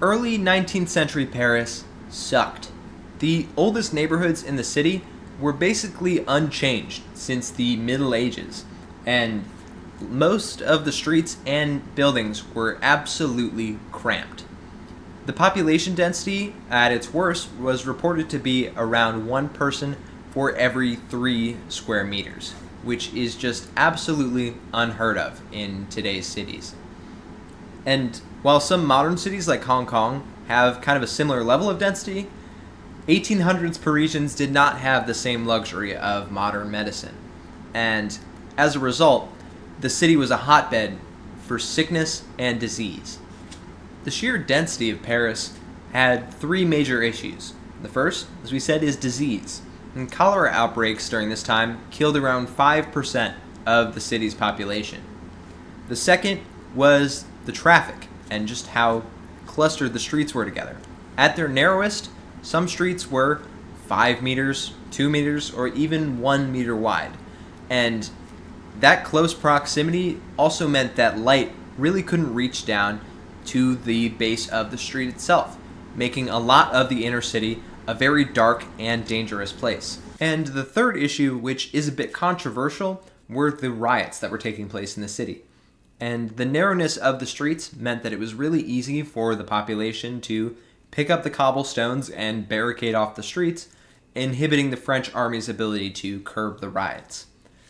Early 19th century Paris sucked. The oldest neighborhoods in the city were basically unchanged since the Middle Ages, and most of the streets and buildings were absolutely cramped. The population density at its worst was reported to be around one person for every 3 square meters, which is just absolutely unheard of in today's cities. And while some modern cities like Hong Kong have kind of a similar level of density, 1800s Parisians did not have the same luxury of modern medicine. And as a result, the city was a hotbed for sickness and disease. The sheer density of Paris had 3 major issues. The first, as we said, is disease. And cholera outbreaks during this time killed around 5% of the city's population. The second was the traffic and just how clustered the streets were together. At their narrowest, some streets were 5 meters, 2 meters, or even 1 meter wide. And that close proximity also meant that light really couldn't reach down to the base of the street itself, making a lot of the inner city a very dark and dangerous place. And the third issue, which is a bit controversial, were the riots that were taking place in the city. And the narrowness of the streets meant that it was really easy for the population to pick up the cobblestones and barricade off the streets, inhibiting the French army's ability to curb the riots.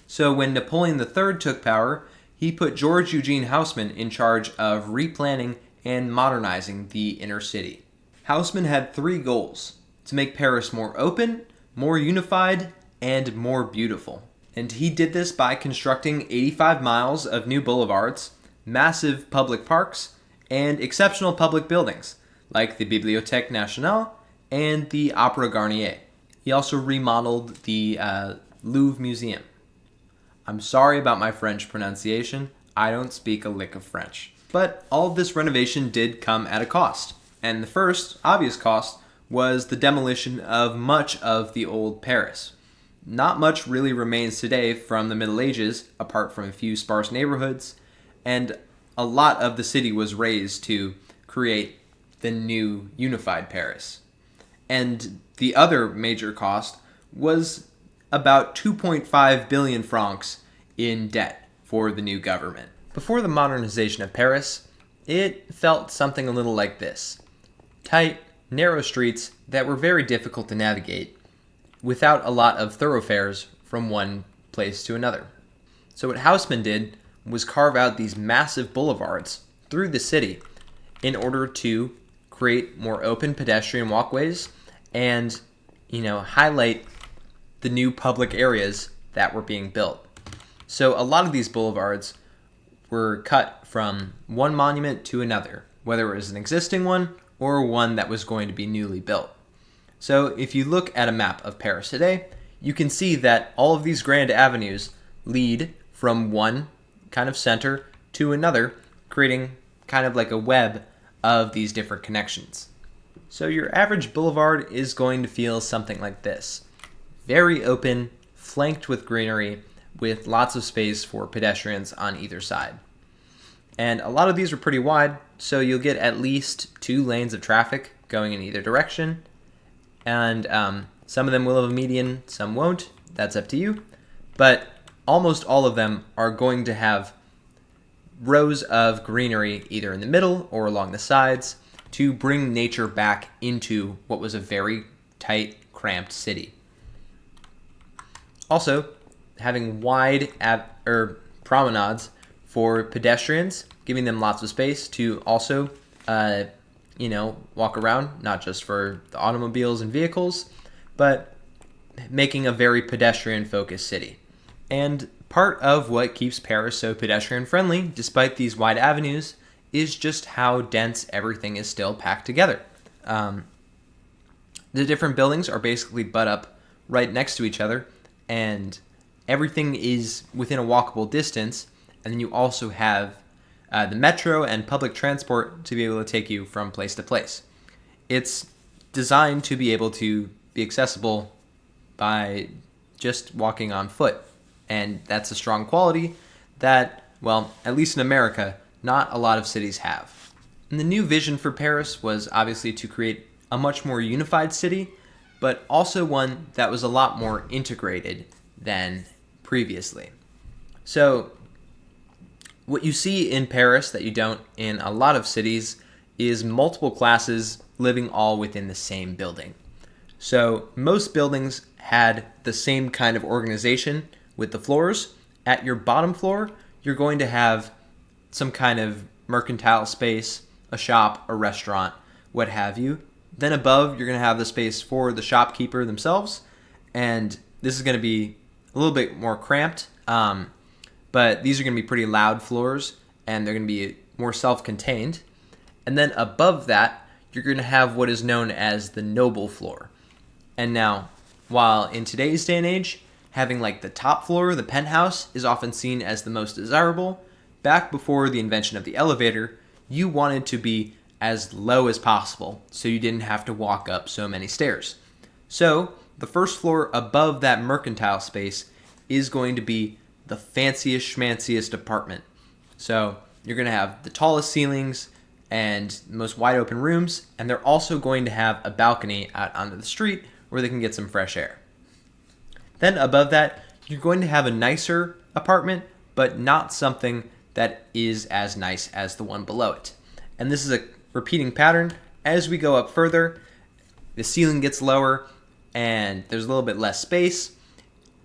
So when Napoleon III took power, he put George Eugene Haussmann in charge of replanning and modernizing the inner city. Haussmann had 3 goals: to make Paris more open, more unified, and more beautiful. And he did this by constructing 85 miles of new boulevards, massive public parks, and exceptional public buildings, like the Bibliothèque Nationale and the Opera Garnier. He also remodeled the Louvre Museum. I'm sorry about my French pronunciation. I don't speak a lick of French. But all of this renovation did come at a cost. And the first, obvious cost, was the demolition of much of the old Paris. Not much really remains today from the Middle Ages, apart from a few sparse neighborhoods, and a lot of the city was razed to create the new unified Paris. And the other major cost was about 2.5 billion francs in debt for the new government. Before the modernization of Paris, it felt something a little like this: tight, narrow streets that were very difficult to navigate, without a lot of thoroughfares from one place to another. So what Haussmann did was carve out these massive boulevards through the city in order to create more open pedestrian walkways and, highlight the new public areas that were being built. So a lot of these boulevards were cut from one monument to another, whether it was an existing one or one that was going to be newly built. So if you look at a map of Paris today, you can see that all of these grand avenues lead from one kind of center to another, creating kind of like a web of these different connections. So your average boulevard is going to feel something like this: very open, flanked with greenery, with lots of space for pedestrians on either side. And a lot of these are pretty wide, so you'll get at least 2 lanes of traffic going in either direction. And some of them will have a median, some won't. That's up to you. But almost all of them are going to have rows of greenery either in the middle or along the sides to bring nature back into what was a very tight, cramped city. Also, having wide promenades for pedestrians, giving them lots of space to also walk around, not just for the automobiles and vehicles, but making a very pedestrian-focused city. And part of what keeps Paris so pedestrian-friendly, despite these wide avenues, is just how dense everything is still packed together. The different buildings are basically butt up right next to each other, and everything is within a walkable distance, and then you also have the metro and public transport to be able to take you from place to place. It's designed to be able to be accessible by just walking on foot. And that's a strong quality that, well, at least in America, not a lot of cities have. And the new vision for Paris was obviously to create a much more unified city, but also one that was a lot more integrated than previously. So what you see in Paris that you don't in a lot of cities is multiple classes living all within the same building. So most buildings had the same kind of organization with the floors. At your bottom floor, you're going to have some kind of mercantile space, a shop, a restaurant, what have you. Then above, you're going to have the space for the shopkeeper themselves. And this is going to be a little bit more cramped, but these are going to be pretty loud floors, and they're going to be more self-contained. And then above that, you're going to have what is known as the noble floor. And now, while in today's day and age, having like the top floor, the penthouse, is often seen as the most desirable, back before the invention of the elevator, you wanted to be as low as possible so you didn't have to walk up so many stairs. So the first floor above that mercantile space is going to be the fanciest schmanciest apartment. So you're going to have the tallest ceilings and most wide open rooms, and they're also going to have a balcony out onto the street where they can get some fresh air. Then above that, you're going to have a nicer apartment, but not something that is as nice as the one below it. And this is a repeating pattern. As we go up further, the ceiling gets lower and there's a little bit less space.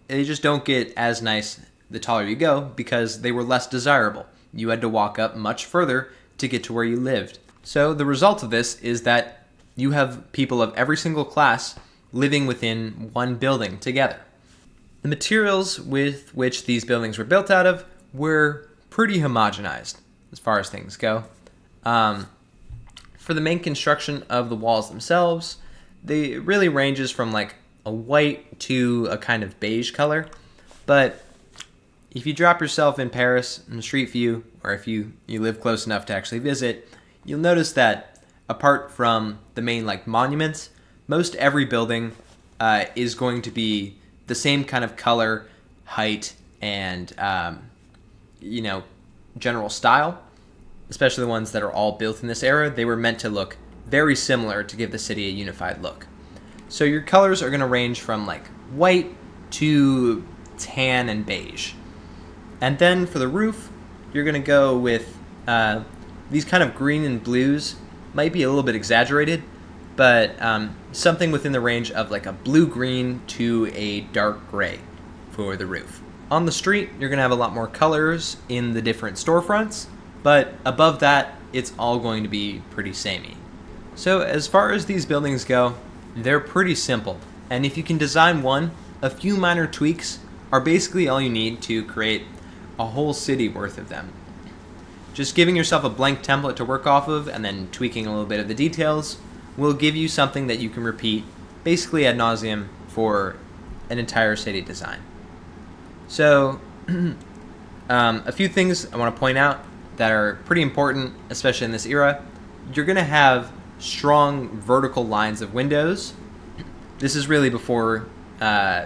They just don't get as nice the taller you go because they were less desirable. You had to walk up much further to get to where you lived. So the result of this is that you have people of every single class living within one building together. The materials with which these buildings were built out of were pretty homogenized as far as things go. For the main construction of the walls themselves, it really ranges from like a white to a kind of beige color. But if you drop yourself in Paris in the street view, or if you live close enough to actually visit, you'll notice that apart from the main like monuments, most every building is going to be the same kind of color, height, and general style. Especially the ones that are all built in this era, they were meant to look very similar to give the city a unified look. So your colors are going to range from like white to tan and beige. And then for the roof, you're going to go with these kind of green and blues. Might be a little bit exaggerated, but something within the range of like a blue-green to a dark gray for the roof. On the street, you're going to have a lot more colors in the different storefronts, but above that, it's all going to be pretty samey. So as far as these buildings go, they're pretty simple. And if you can design one, a few minor tweaks are basically all you need to create a whole city worth of them. Just giving yourself a blank template to work off of and then tweaking a little bit of the details will give you something that you can repeat basically ad nauseum for an entire city design. So a few things I want to point out that are pretty important, especially in this era. You're going to have strong vertical lines of windows. This is really before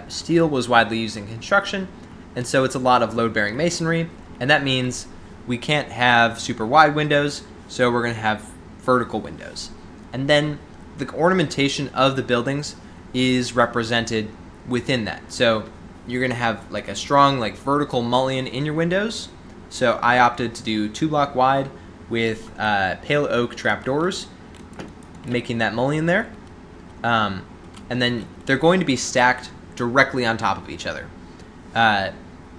steel was widely used in construction, and so it's a lot of load-bearing masonry, and that means we can't have super wide windows, so we're going to have vertical windows. And then the ornamentation of the buildings is represented within that. So you're going to have like a strong like vertical mullion in your windows. So I opted to do 2 block wide with pale oak trapdoors, making that mullion there. And then they're going to be stacked directly on top of each other,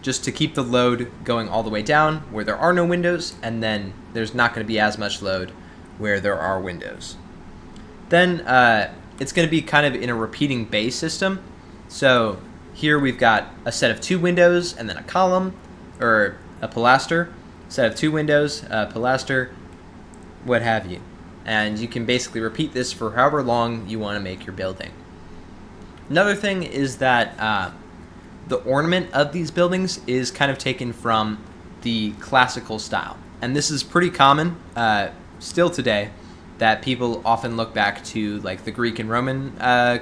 just to keep the load going all the way down where there are no windows, and then there's not going to be as much load where there are windows. Then it's going to be kind of in a repeating bay system. So here we've got a set of 2 windows and then a column, or a pilaster, set of 2 windows, a pilaster, what have you. And you can basically repeat this for however long you want to make your building. Another thing is that the ornament of these buildings is kind of taken from the classical style. And this is pretty common still today, that people often look back to like the Greek and Roman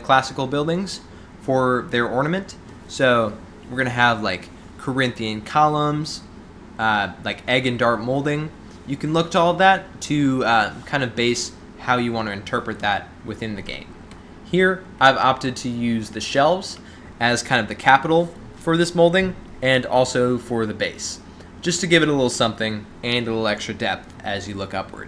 classical buildings for their ornament. So we're going to have like Corinthian columns, like egg and dart molding. you can look to all of that to kind of base how you want to interpret that within the game. Here, I've opted to use the shelves as kind of the capital for this molding and also for the base, just to give it a little something and a little extra depth as you look upward.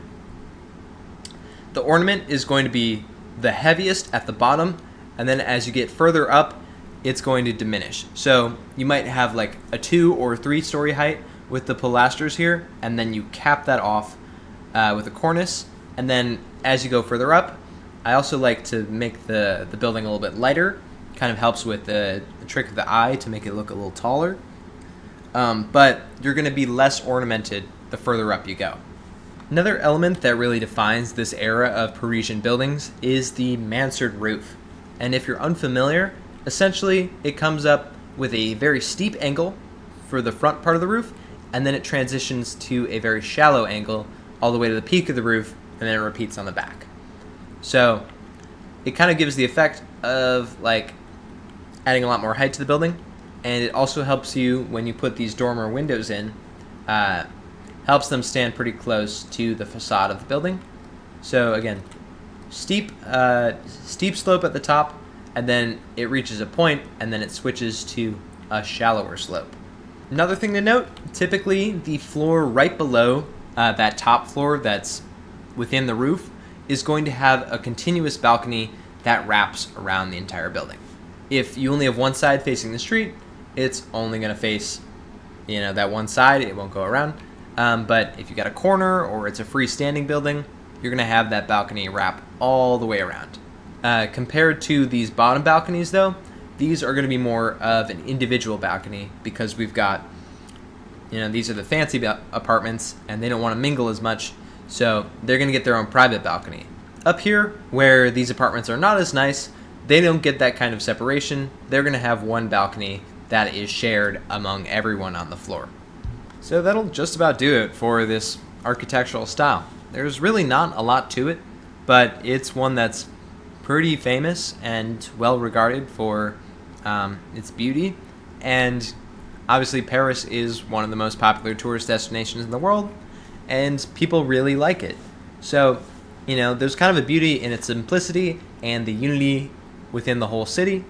The ornament is going to be the heaviest at the bottom, and then as you get further up, it's going to diminish. So you might have like a 2 or 3 story height with the pilasters here, and then you cap that off with a cornice, and then as you go further up, I also like to make the building a little bit lighter. Kind of helps with the trick of the eye to make it look a little taller. But you're going to be less ornamented the further up you go. Another element that really defines this era of Parisian buildings is the Mansard roof. And if you're unfamiliar, essentially it comes up with a very steep angle for the front part of the roof, and then it transitions to a very shallow angle all the way to the peak of the roof, and then it repeats on the back. So it kind of gives the effect of like adding a lot more height to the building, and it also helps you when you put these dormer windows in, helps them stand pretty close to the facade of the building. So again, steep slope at the top, and then it reaches a point, and then it switches to a shallower slope. Another thing to note, typically the floor right below that top floor that's within the roof is going to have a continuous balcony that wraps around the entire building. If you only have one side facing the street, it's only going to face, that one side. It won't go around. But if you got a corner or it's a freestanding building, you're going to have that balcony wrap all the way around. Compared to these bottom balconies, though, these are going to be more of an individual balcony because we've got, these are the fancy apartments and they don't want to mingle as much, so they're going to get their own private balcony. Up here, where these apartments are not as nice, they don't get that kind of separation. They're going to have one balcony that is shared among everyone on the floor. So that'll just about do it for this architectural style. There's really not a lot to it, but it's one that's pretty famous and well regarded for its beauty. And obviously Paris is one of the most popular tourist destinations in the world, and people really like it. So, there's kind of a beauty in its simplicity and the unity within the whole city.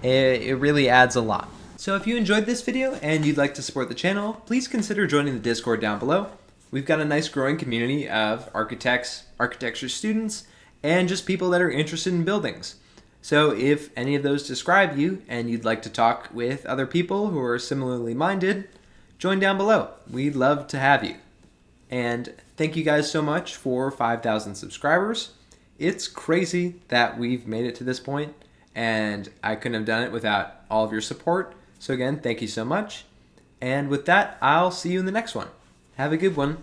It really adds a lot. So if you enjoyed this video and you'd like to support the channel, please consider joining the Discord down below. We've got a nice growing community of architects, architecture students, and just people that are interested in buildings. So if any of those describe you and you'd like to talk with other people who are similarly minded, join down below. We'd love to have you. And thank you guys so much for 5,000 subscribers. It's crazy that we've made it to this point, and I couldn't have done it without all of your support. So again, thank you so much. And with that, I'll see you in the next one. Have a good one.